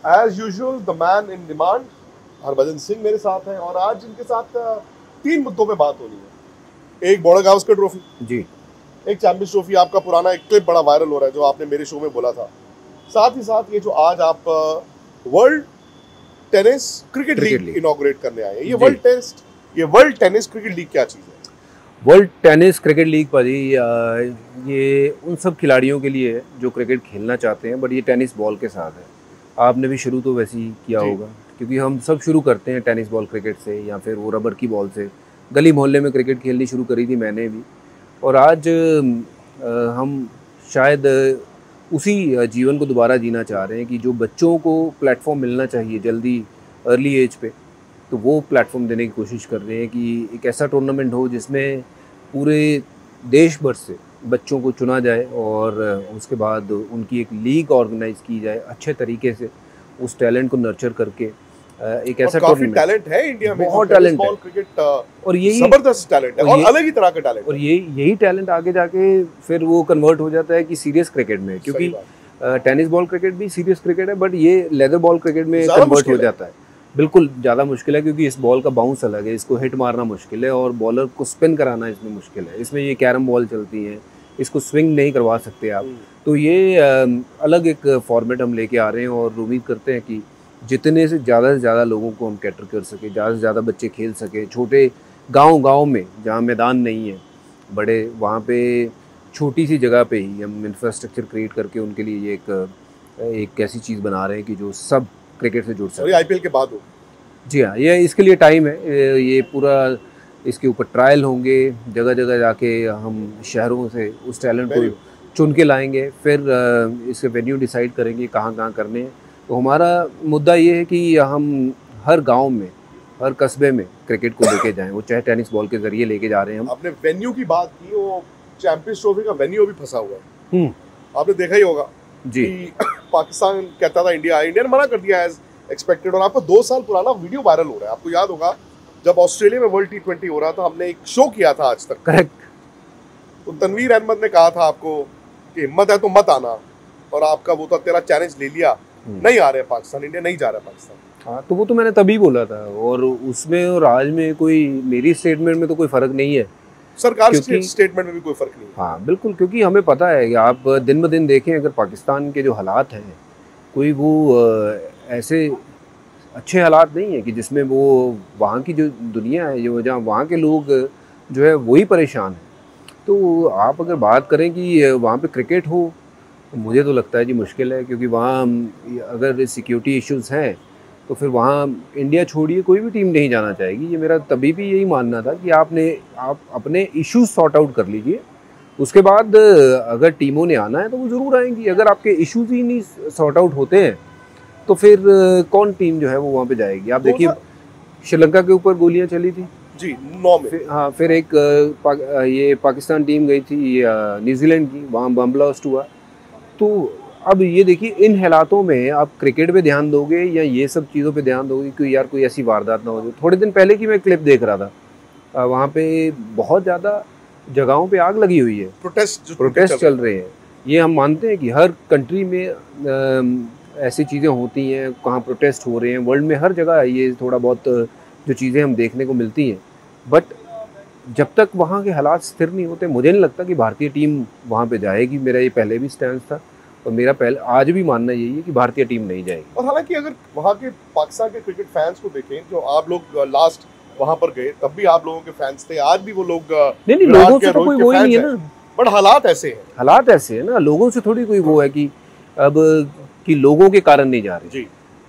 As usual the man in demand Harbhajan Singh मेरे साथ हैं और आज इनके साथ 3 मुद्दों पे बात होनी है। एक बॉर्डर गावस्कर ट्रॉफी जी, एक चैंपियंस ट्रॉफी, आपका पुराना एक क्लिप बड़ा वायरल हो रहा है जो आपने मेरे शो में बोला था। साथ ही साथ ये जो आज आप world tennis cricket league inaugurate करने आए हैं, ये वर्ल्ड टेनिस क्रिकेट लीग क्या चीज़ है? वर्ल्ड टेनिस क्रिकेट लीग पाजी ये उन सब खिलाड़ियों के लिए है जो क्रिकेट खेलना चाहते हैं, बट ये टेनिस बॉल के साथ है। आपने भी शुरू तो वैसे ही किया होगा, क्योंकि हम सब शुरू करते हैं टेनिस बॉल क्रिकेट से या फिर वो रबर की बॉल से। गली मोहल्ले में क्रिकेट खेलनी शुरू करी थी मैंने भी, और आज हम शायद उसी जीवन को दोबारा जीना चाह रहे हैं कि जो बच्चों को प्लेटफॉर्म मिलना चाहिए जल्दी अर्ली एज पे, तो वो प्लेटफॉर्म देने की कोशिश कर रहे हैं कि एक ऐसा टूर्नामेंट हो जिसमें पूरे देश भर से बच्चों को चुना जाए और उसके बाद उनकी एक लीग ऑर्गेनाइज की जाए अच्छे तरीके से, उस टैलेंट को नर्चर करके एक ऐसा काफी टैलेंट है इंडिया में, बहुत टैलेंट है क्रिकेट और यही जबरदस्त टैलेंट है और अलग ही तरह का टैलेंट, और यही टैलेंट आगे जाके फिर वो कन्वर्ट हो जाता है कि सीरियस क्रिकेट में, क्योंकि टेनिस बॉल क्रिकेट भी सीरियस क्रिकेट है, बट ये लेदर बॉल क्रिकेट में कन्वर्ट हो जाता है। बिल्कुल ज़्यादा मुश्किल है, क्योंकि इस बॉल का बाउंस अलग है, इसको हिट मारना मुश्किल है और बॉलर को स्पिन कराना इसमें मुश्किल है। इसमें ये कैरम बॉल चलती है, इसको स्विंग नहीं करवा सकते आप। तो ये अलग एक फॉर्मेट हम लेके आ रहे हैं और उम्मीद करते हैं कि जितने से ज़्यादा लोगों को हम कैटर कर सके, ज़्यादा से ज़्यादा बच्चे खेल सके। छोटे गांव में जहाँ मैदान नहीं है बड़े, वहाँ पे छोटी सी जगह पे ही हम इंफ्रास्ट्रक्चर क्रिएट करके उनके लिए ये एक ऐसी चीज़ बना रहे हैं कि जो सब क्रिकेट से जुड़ सके। आईपीएल के बाद हो? जी हाँ, ये इसके लिए टाइम है, ये पूरा इसके ऊपर ट्रायल होंगे, जगह जगह जाके हम शहरों से उस टैलेंट को चुन के लाएंगे, फिर इसके वेन्यू डिसाइड करेंगे कहाँ करने हैं। तो हमारा मुद्दा ये है कि हम हर गांव में, हर कस्बे में क्रिकेट को लेके जाएं, वो चाहे टेनिस बॉल के जरिए लेके जा रहे हैं हम। आपने वेन्यू की बात की, वो चैंपियंस ट्रॉफी का वेन्यू भी फंसा हुआ है, आपने देखा ही होगा जी। पाकिस्तान कहता था इंडिया ने मना कर दिया एज एक्सपेक्टेड, और आपका 2 साल पुराना वीडियो वायरल हो रहा है। आपको याद होगा जब ऑस्ट्रेलिया में वर्ल्ड T20 हो रहा था, हमने एक शो किया था आज तक, करेक्ट, तो तनवीर अहमद ने कहा था आपको कि हिम्मत है तो मत आना, और आपका वो था तेरा चैलेंज ले लिया, नहीं आ रहे पाकिस्तान, इंडिया नहीं जा रहा पाकिस्तान। हाँ, तो वो तो मैंने तभी बोला था, और उसमें और आज में कोई मेरी स्टेटमेंट में तो कोई फ़र्क नहीं है, सरकार के स्टेटमेंट में भी कोई फ़र्क नहीं है। हाँ बिल्कुल, क्योंकि हमें पता है कि आप दिन ब दिन देखें, अगर पाकिस्तान के जो हालात हैं, कोई वो ऐसे अच्छे हालात नहीं है कि जिसमें वो वहाँ की जो दुनिया है, जो जहाँ वहाँ के लोग जो है वही परेशान हैं। तो आप अगर बात करें कि वहाँ पे क्रिकेट हो, तो मुझे तो लगता है जी मुश्किल है, क्योंकि वहाँ अगर सिक्योरिटी इश्यूज़ हैं तो फिर वहाँ इंडिया छोड़िए कोई भी टीम नहीं जाना चाहेगी। ये मेरा तभी भी यही मानना था कि आप अपने इश्यूज सॉर्ट आउट कर लीजिए, उसके बाद अगर टीमों ने आना है तो वो ज़रूर आएंगी। अगर आपके इश्यूज ही नहीं सॉर्ट आउट होते हैं तो फिर कौन टीम जो है वो वहाँ पे जाएगी। आप देखिए श्रीलंका के ऊपर गोलियाँ चली थी जी 9 में, हाँ, फिर एक ये पाकिस्तान टीम गई थी न्यूजीलैंड की, वहाँ बम ब्लास्ट हुआ। तो अब ये देखिए, इन हालातों में आप क्रिकेट पे ध्यान दोगे या ये सब चीज़ों पे ध्यान दोगे कि यार कोई ऐसी वारदात ना हो जाए। थोड़े दिन पहले की मैं क्लिप देख रहा था, वहाँ पे बहुत ज़्यादा जगहों पे आग लगी हुई है, प्रोटेस्ट चल रहे हैं। ये हम मानते हैं कि हर कंट्री में ऐसी चीज़ें होती हैं, कहाँ प्रोटेस्ट हो रहे हैं, वर्ल्ड में हर जगह ये थोड़ा बहुत जो चीज़ें हम देखने को मिलती हैं, बट जब तक वहाँ के हालात स्थिर नहीं होते, मुझे नहीं लगता कि भारतीय टीम वहाँ पे जाएगी। मेरा ये पहले भी स्टैंड था और मेरा आज भी मानना यही है कि भारतीय टीम नहीं जाएगी। और हालांकि अगर वहाँ के पाकिस्तान के क्रिकेट फैंस को देखें, जो आप लोग लास्ट वहाँ पर गए तब भी आप लोगों के फैंस थे, आज भी वो लोग नहीं, लोगों से तो कोई वो ही नहीं है ना, बट हालात ऐसे हैं ना, लोगों से थोड़ी कोई वो है कि अब कि लोगों के कारण नहीं जा रहे जी।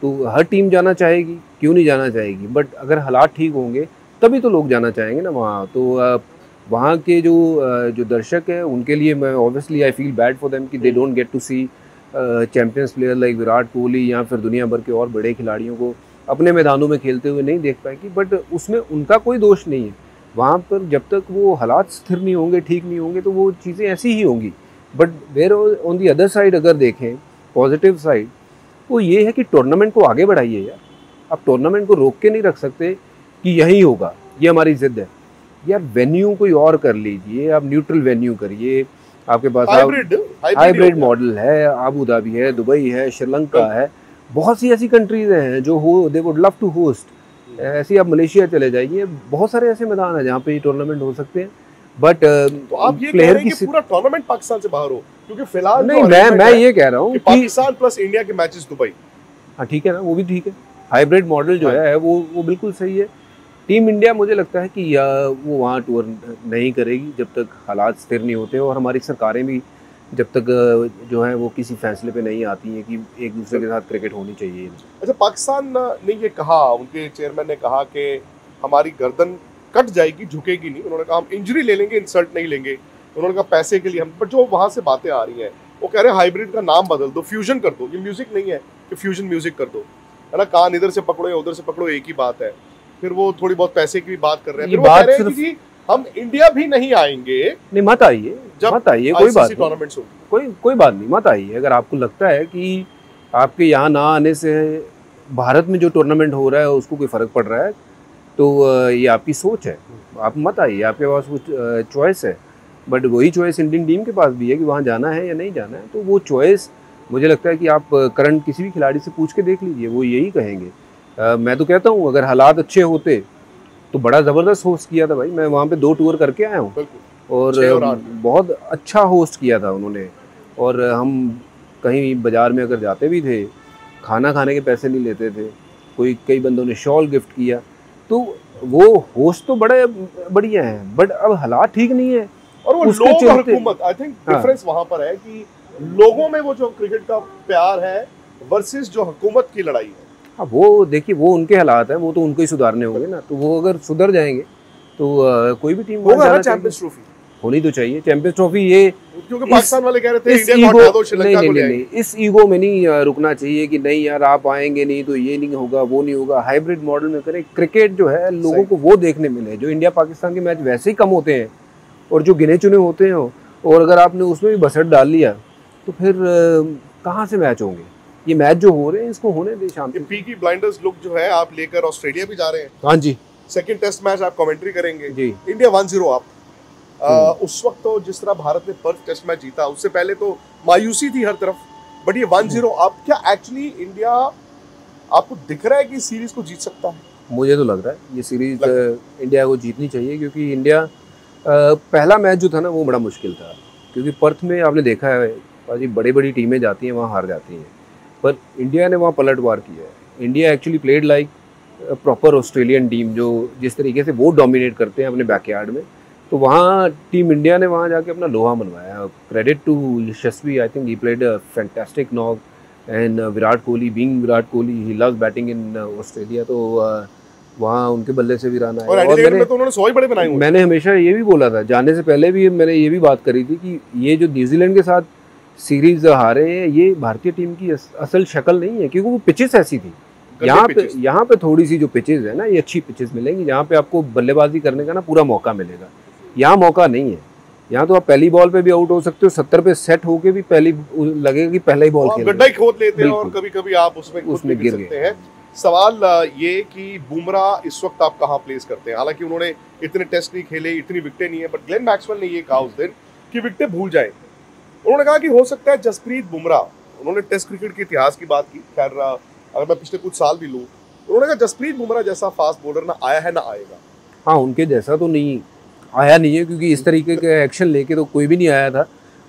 तो हर टीम जाना चाहेगी, क्यों नहीं जाना चाहेगी, बट अगर हालात ठीक होंगे तभी तो लोग जाना चाहेंगे ना वहाँ। तो वहाँ के जो दर्शक हैं उनके लिए मैं obviously I feel bad for them कि they don't get to see champions player like Virat Kohli या फिर दुनिया भर के और बड़े खिलाड़ियों को अपने मैदानों में खेलते हुए नहीं देख पाएंगे। बट उसमें उनका कोई दोष नहीं है, वहाँ पर जब तक वो हालात स्थिर नहीं होंगे, ठीक नहीं होंगे, तो वो चीज़ें ऐसी ही होंगी। But where on the other side अगर देखें पॉजिटिव साइड, वो ये है कि टूर्नामेंट को आगे बढ़ाइए यार। आप टूर्नामेंट को रोक के नहीं रख सकते कि यही होगा, ये हमारी जिद है यार। वेन्यू कोई और कर लीजिए, आप न्यूट्रल वेन्यू करिए। आपके पास हाइब्रिड मॉडल है, अबू धाबी है, दुबई है, श्रीलंका है, बहुत सी ऐसी कंट्रीज हैं जो they would love to host. ऐसे आप मलेशिया चले जाइए, बहुत सारे ऐसे मैदान हैं जहाँ पे ये टूर्नामेंट हो सकते हैं। बट तो आप ये कह रहे हैं कि पूरा टूर्नामेंट पाकिस्तान से बाहर हो? क्योंकि फिलहाल नहीं, मैं ये कह रहा हूँ कि पाकिस्तान प्लस इंडिया के मैचेस दुबई। हाँ ठीक है ना, वो भी ठीक है। हाइब्रिड मॉडल जो है वो बिल्कुल सही है। टीम इंडिया मुझे लगता है कि वो वहाँ टूर नहीं करेगी जब तक हालात स्थिर नहीं होते, और हमारी सरकारें भी जब तक जो है वो किसी फैसले पे नहीं आती हैं कि एक दूसरे के साथ क्रिकेट होनी चाहिए। अच्छा, पाकिस्तान ने ये कहा, उनके चेयरमैन ने कहा कि हमारी गर्दन कट जाएगी, झुकेगी नहीं। उन्होंने कहा हम इंजरी ले लेंगे, इंसल्ट नहीं लेंगे। उन्होंने कहा पैसे के लिए हम, बट जो वहाँ से बातें आ रही हैं वो कह रहे हैं हाइब्रिड का नाम बदल दो, फ्यूजन कर दो। ये म्यूजिक नहीं है कि फ्यूजन म्यूजिक कर दो, है ना, कान इधर से पकड़ो या उधर से पकड़ो, एक ही बात है। फिर वो थोड़ी बहुत पैसे की भी बात कर रहे हैं। फिर वो कह रहे हैं कि हम इंडिया भी नहीं आएंगे। नहीं, मत आइए, मत आइए, कोई बात नहीं, कोई बात नहीं, मत आइए। अगर आपको लगता है कि आपके यहाँ ना आने से भारत में जो टूर्नामेंट हो रहा है उसको कोई फ़र्क पड़ रहा है, तो ये आपकी सोच है, आप मत आइए, आपके पास वो चॉइस है। बट वही चॉइस इंडियन टीम के पास भी है कि वहाँ जाना है या नहीं जाना है। तो वो चॉइस मुझे लगता है कि आप करंट किसी भी खिलाड़ी से पूछ के देख लीजिए, वो यही कहेंगे। मैं तो कहता हूँ अगर हालात अच्छे होते तो बड़ा ज़बरदस्त होस्ट किया था भाई। मैं वहाँ पे 2 टूर करके आया हूँ और बहुत अच्छा होस्ट किया था उन्होंने। और हम कहीं बाज़ार में अगर जाते भी थे, खाना खाने के पैसे नहीं लेते थे। कई बंदों ने शॉल गिफ्ट किया। तो वो होस्ट तो बड़े बढ़िया है, बट अब हालात ठीक नहीं है और वो लोग और हुकूमत, आई थिंक डिफरेंस वहाँ पर है कि लोगों में वो जो क्रिकेट का प्यार है वर्सेस जो हुकूमत की लड़ाई है। हाँ, वो देखिए, वो उनके हालात हैं, वो तो उनको ही सुधारने होंगे ना। तो वो अगर सुधर जाएंगे तो कोई भी टीम होगा ना, चैंपियंस ट्रॉफी होनी तो चाहिए। चैंपियंस ट्रॉफी ये, क्योंकि पाकिस्तान वाले कह रहे थे इंडिया को हटा दो, श्रीलंका को ले आएंगे। इस ईगो में नहीं रुकना चाहिए कि नहीं यार आप आएंगे नहीं तो ये नहीं होगा, वो नहीं होगा। हाइब्रिड मॉडल में करें। क्रिकेट जो है लोगों को वो देखने मिले जो इंडिया पाकिस्तान के मैच वैसे ही कम होते हैं और जो गिने चुने होते हैं, और अगर आपने उसमें भी बसट डाल लिया तो फिर कहाँ से मैच होंगे? ये मैच जो हो रहे हैं इसको होने दे शांति। पीकी ब्लाइंडर्स लुक जो है आप लेकर ऑस्ट्रेलिया भी जा रहे हैं। हाँ जी, सेकंड टेस्ट मैच आप कमेंट्री करेंगे जी। इंडिया 1-0 आप उस वक्त तो जिस तरह भारत ने पर्थ टेस्ट मैच जीता, उससे पहले तो मायूसी थी हर तरफ, बट ये 1-0 आप, क्या एक्चुअली इंडिया आपको दिख रहा है कि सीरीज को जीत सकता है? मुझे तो लग रहा है ये सीरीज इंडिया को जीतनी चाहिए, क्योंकि इंडिया पहला मैच जो था ना वो बड़ा मुश्किल था, क्योंकि पर्थ में आपने देखा है जी बड़ी बड़ी टीमें जाती हैं वहाँ हार जाती हैं, पर इंडिया ने वहाँ पलटवार किया है। India actually played like proper Australian team, जो जिस तरीके से वो डोमिनेट करते हैं अपने बैकयार्ड में, तो वहाँ टीम इंडिया ने वहाँ जाके अपना लोहा मनवाया। Credit to Yashasvi, I think he played a fantastic knock, and Virat Kohli, being Virat Kohli, he loves batting in Australia, तो वहाँ उनके बल्ले से भी रन आए। और मैंने तो उन्होंने 100 ही बड़े बनाए हुए। मैंने हमेशा ये भी बोला था, जाने से पहले भी मैंने ये भी बात करी थी कि ये जो न्यूजीलैंड के साथ सीरीज हारे हैं ये भारतीय टीम की असल शक्ल नहीं है, क्योंकि वो पिचेस ऐसी थी। यहाँ पे थोड़ी सी जो पिचेस है ना, ये अच्छी पिचेस मिलेंगी जहाँ पे आपको बल्लेबाजी करने का ना पूरा मौका मिलेगा। यहाँ मौका नहीं है। यहाँ तो आप पहली बॉल पे भी आउट हो सकते हो, 70 पे सेट होके भी पहली लगेगा कि पहला ही बॉल खेल, गड्ढा ही खोद लेते हैं और कभी-कभी आप उसमें गिर सकते हैं। सवाल ये कि बुमराह इस वक्त आप कहाँ प्लेस करते हैं? हालांकि उन्होंने इतने टेस्ट नहीं खेले, इतनी विकेटें नहीं है, बट ग्लेन मैक्सवेल ने ये कहा उस दिन कि विकेटें भूल जाए। उन्होंने कहा कि हो सकता है जसप्रीत बुमराह, उन्होंने टेस्ट क्रिकेट के इतिहास की बात की, खैर अगर मैं पिछले कुछ साल भी लूँ, उन्होंने कहा जसप्रीत बुमराह जैसा फास्ट बॉलर ना आया है ना आएगा। हाँ, उनके जैसा तो नहीं आया नहीं है, क्योंकि इस तरीके के एक्शन लेके तो कोई भी नहीं आया था।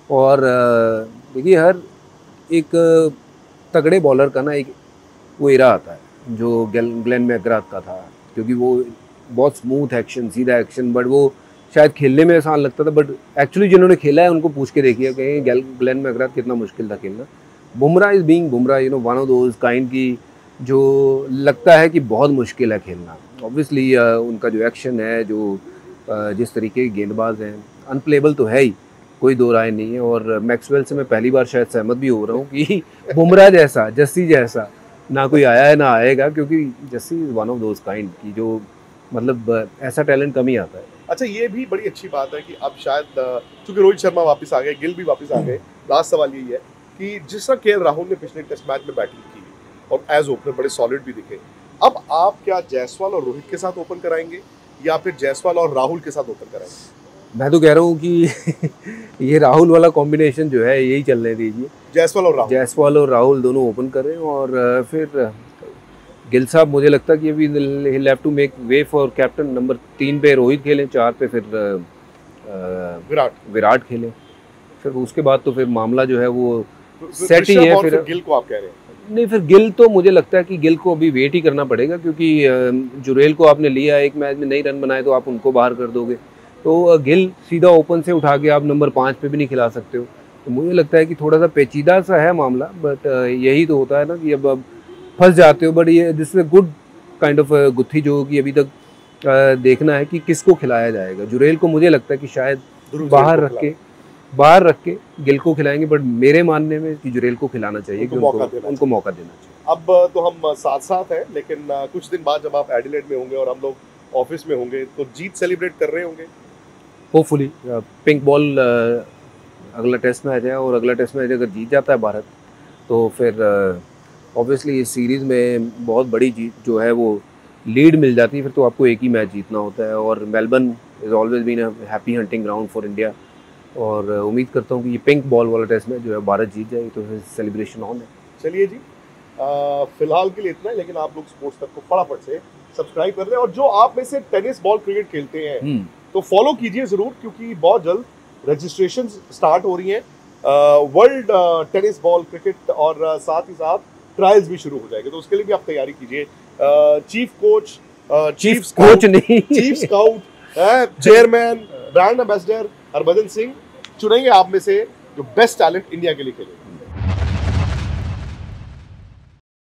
और देखिए हर एक तगड़े बॉलर का ना एक वो एरा आता है जो ग्लेन मैकग्राथ का था, क्योंकि वो बहुत स्मूथ एक्शन, सीधा एक्शन, बट वो शायद खेलने में आसान लगता था, बट एक्चुअली जिन्होंने खेला है उनको पूछ के देखिए कि ग्लेन मैकग्राथ कितना मुश्किल था खेलना। Bumrah is being Bumrah, you know, one of those kind की जो लगता है कि बहुत मुश्किल है खेलना। ऑब्वियसली उनका जो एक्शन है, जो जिस तरीके के गेंदबाज हैं, अनप्लेबल तो है ही, कोई दो राय नहीं है। और मैक्सवेल से मैं पहली बार शायद सहमत भी हो रहा हूँ कि बुमराह जैसा, जस्सी जैसा ना कोई आया है ना आएगा, क्योंकि Jassi is one of those kind की जो मतलब ऐसा टैलेंट कम ही आता है। अच्छा, ये भी बड़ी अच्छी बात है कि अब शायद चूंकि रोहित शर्मा वापस आ गए, गिल भी वापस आ गए, लास्ट सवाल यही है कि जिस तरह केएल राहुल ने पिछले टेस्ट मैच में बैटिंग की और एज ओपनर बड़े सॉलिड भी दिखे, अब आप क्या जायसवाल और रोहित के साथ ओपन कराएंगे या फिर जायसवाल और राहुल के साथ ओपन कराएंगे? मैं तो कह रहा हूँ कि ये राहुल वाला कॉम्बिनेशन जो है यही चलने दीजिए, जायसवाल और राहुल दोनों ओपन करें, और फिर गिल साहब मुझे लगता है कि अभी he'll have to make way for captain. Number 3 पे रोहित खेलें, 4 पे फिर विराट खेलें, फिर उसके बाद तो फिर मामला जो है वो सेट ही है। फिर गिल को आप कह रहे हैं? नहीं, फिर गिल तो मुझे लगता है कि गिल को अभी वेट ही करना पड़ेगा, क्योंकि जुरेल को आपने लिया, एक मैच में नहीं रन बनाए तो आप उनको बाहर कर दोगे, तो गिल सीधा ओपन से उठा के आप नंबर 5 पे भी नहीं खिला सकते हो। तो मुझे लगता है कि थोड़ा सा पेचीदा सा है मामला, बट यही तो होता है ना कि अब फंस जाते हो। बट ये this is good kind of गुत्थी जो कि अभी तक देखना है कि किसको खिलाया जाएगा। जुरेल को मुझे लगता है कि शायद बाहर रख के गिल को खिलाएंगे, बट मेरे मानने में कि जुरेल को खिलाना चाहिए, उनको मौका देना चाहिए। अब तो हम साथ साथ हैं, लेकिन कुछ दिन बाद जब आप एडिलेड में होंगे और हम लोग ऑफिस में होंगे तो जीत सेलिब्रेट कर रहे होंगे होपफुली। पिंक बॉल अगला टेस्ट मैच है, और अगला टेस्ट मैच अगर जीत जाता है भारत तो फिर ऑब्वियसली इस सीरीज़ में बहुत बड़ी जीत जो है वो लीड मिल जाती है। फिर तो आपको एक ही मैच जीतना होता है, और Melbourne is always been a happy hunting ground for India, और उम्मीद करता हूँ कि ये पिंक बॉल वाला टेस्ट मैच जो है भारत जीत जाएगी, तो फिर सेलिब्रेशन ऑन है। चलिए जी, फिलहाल के लिए इतना है, लेकिन आप लोग स्पोर्ट्स तक को फटाफट से सब्सक्राइब कर लें, और जो आप में से टेनिस बॉल क्रिकेट खेलते हैं तो फॉलो कीजिए ज़रूर, क्योंकि बहुत जल्द रजिस्ट्रेशन स्टार्ट हो रही हैं वर्ल्ड टेनिस बॉल क्रिकेट, और साथ ही साथ ट्रायल्स भी शुरू हो जाएंगे, तो उसके लिए भी आप तैयारी कीजिए। Chief scout, chairman, brand ambassador Harbhajan Singh चुनेंगे आप में से जो बेस्ट टैलेंट इंडिया के लिए खेले।